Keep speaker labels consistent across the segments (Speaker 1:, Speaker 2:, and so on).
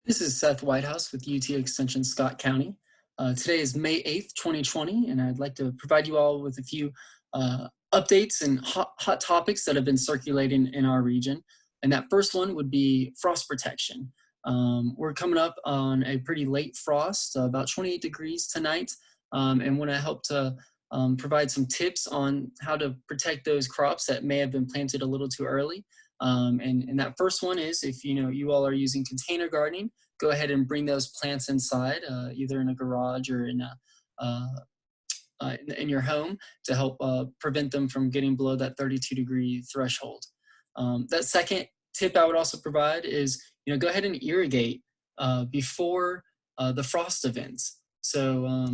Speaker 1: This is Seth Whitehouse with UT Extension Scott County. Today is May 8th, 2020, and I'd like to provide you all with a few updates and hot topics that have been circulating in our region. And that first one would be frost protection. We're coming up on a pretty late frost, about 28 degrees tonight, and want to help to provide some tips on how to protect those crops that may have been planted a little too early. And that first one is, if you all are using container gardening, go ahead and bring those plants inside, either in a garage or in your home, to help prevent them from getting below that 32-degree threshold. That second tip I would also provide is, go ahead and irrigate before the frost events. So,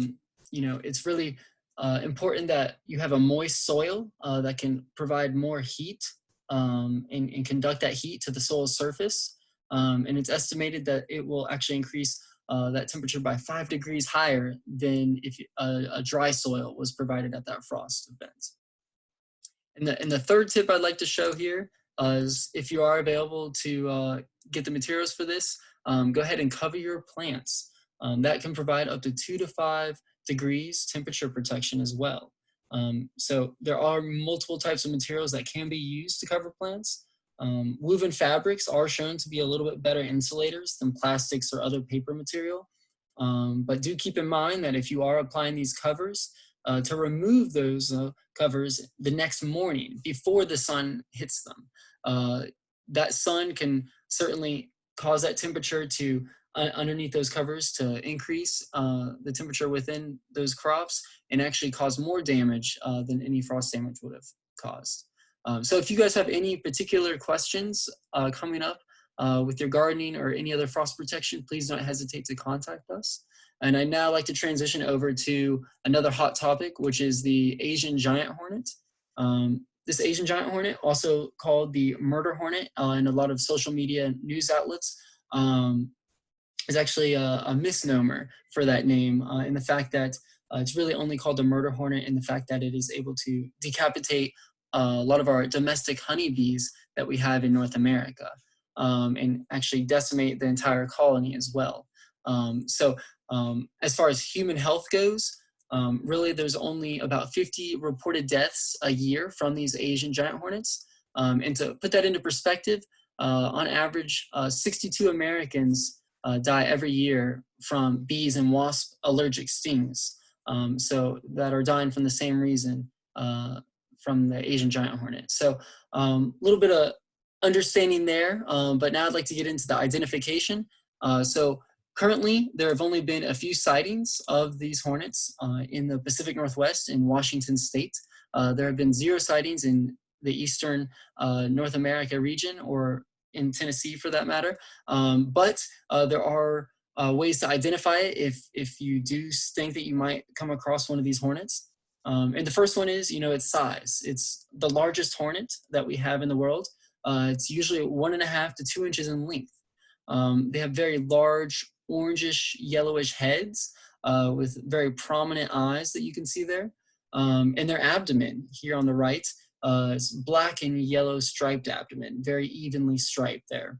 Speaker 1: it's really important that you have a moist soil that can provide more heat and conduct that heat to the soil's surface. And it's estimated that it will actually increase that temperature by 5 degrees higher than if a dry soil was provided at that frost event. And the third tip I'd like to show here is, if you are available to get the materials for this, go ahead and cover your plants. That can provide up to 2 to 5 degrees temperature protection as well. So there are multiple types of materials that can be used to cover plants. Woven fabrics are shown to be a little bit better insulators than plastics or other paper material. But do keep in mind that if you are applying these covers, to remove those covers the next morning before the sun hits them. That sun can certainly cause that temperature to underneath those covers to increase the temperature within those crops and actually cause more damage than any frost damage would have caused. So if you guys have any particular questions coming up with your gardening or any other frost protection, please don't hesitate to contact us. And I'd now like to transition over to another hot topic, which is the Asian giant hornet. This Asian giant hornet, also called the murder hornet in a lot of social media news outlets, is actually a misnomer for that name, in the fact that it's really only called the murder hornet in the fact that it is able to decapitate a lot of our domestic honeybees that we have in North America, and actually decimate the entire colony as well. As far as human health goes, really there's only about 50 reported deaths a year from these Asian giant hornets. And to put that into perspective, on average, 62 Americans die every year from bees and wasp allergic stings. So that are dying from the same reason from the Asian giant hornet. So a little bit of understanding there, but now I'd like to get into the identification. So currently, there have only been a few sightings of these hornets in the Pacific Northwest in Washington state. There have been 0 sightings in the eastern North America region, or in Tennessee for that matter. But there are ways to identify it if you do think that you might come across one of these hornets. And the first one is, its size. It's the largest hornet that we have in the world. It's usually 1.5 to 2 inches in length. They have very large, orangish, yellowish heads with very prominent eyes that you can see there. And their abdomen here on the right is black and yellow striped abdomen, very evenly striped there.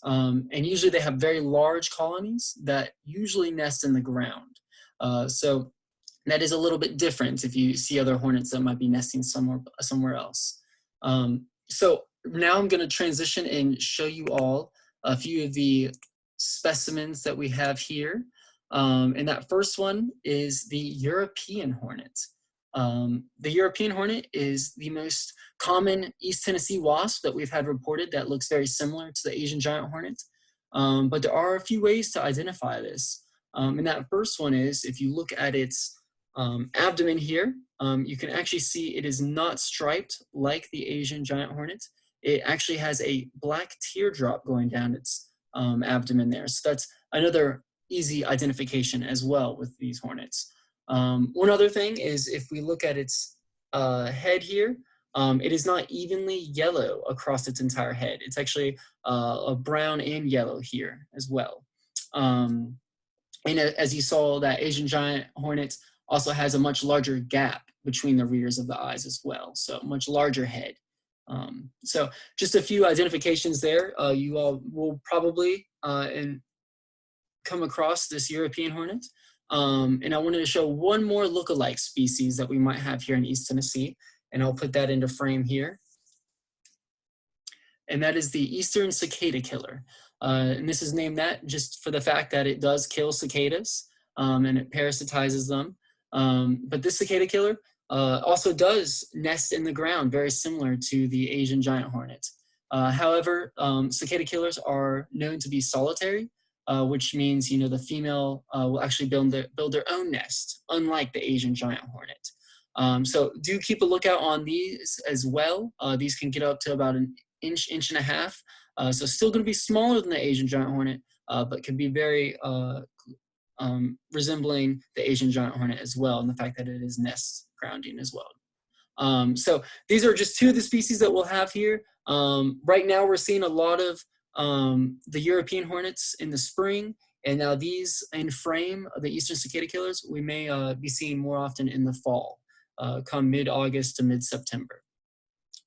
Speaker 1: And usually they have very large colonies that usually nest in the ground. So that is a little bit different if you see other hornets that might be nesting somewhere else. So now I'm going to transition and show you all a few of the specimens that we have here. And that first one is the European hornet. The European hornet is the most common East Tennessee wasp that we've had reported that looks very similar to the Asian giant hornet. But there are a few ways to identify this. And that first one is, if you look at its abdomen here, you can actually see it is not striped like the Asian giant hornet. It actually has a black teardrop going down its abdomen there. So that's another easy identification as well with these hornets. One other thing is, if we look at its head here, it is not evenly yellow across its entire head. It's actually a brown and yellow here as well. And as you saw, that Asian giant hornet also has a much larger gap between the rears of the eyes as well. So much larger head. So just a few identifications there. You all will probably, and come across this European hornet. And I wanted to show one more lookalike species that we might have here in East Tennessee, and I'll put that into frame here. And that is the Eastern Cicada Killer. And this is named that just for the fact that it does kill cicadas, and it parasitizes them. But this cicada killer also does nest in the ground, very similar to the Asian giant hornet. However, cicada killers are known to be solitary, which means the female will actually build their own nest, unlike the Asian giant hornet. So do keep a lookout on these as well. These can get up to about an inch and a half. So still going to be smaller than the Asian giant hornet, but can be very resembling the Asian giant hornet as well, and the fact that it is nest grounding as well. So these are just two of the species that we'll have here. Right now we're seeing a lot of the European hornets in the spring, and now these in frame, the Eastern cicada killers, we may be seeing more often in the fall, come mid-August to mid-September.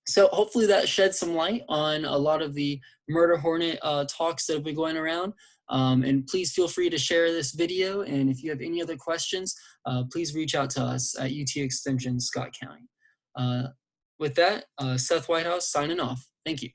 Speaker 1: So hopefully that sheds some light on a lot of the murder hornet talks that have been going around. And please feel free to share this video. And if you have any other questions, please reach out to us at UT Extension Scott County. With that, Seth Whitehouse signing off. Thank you.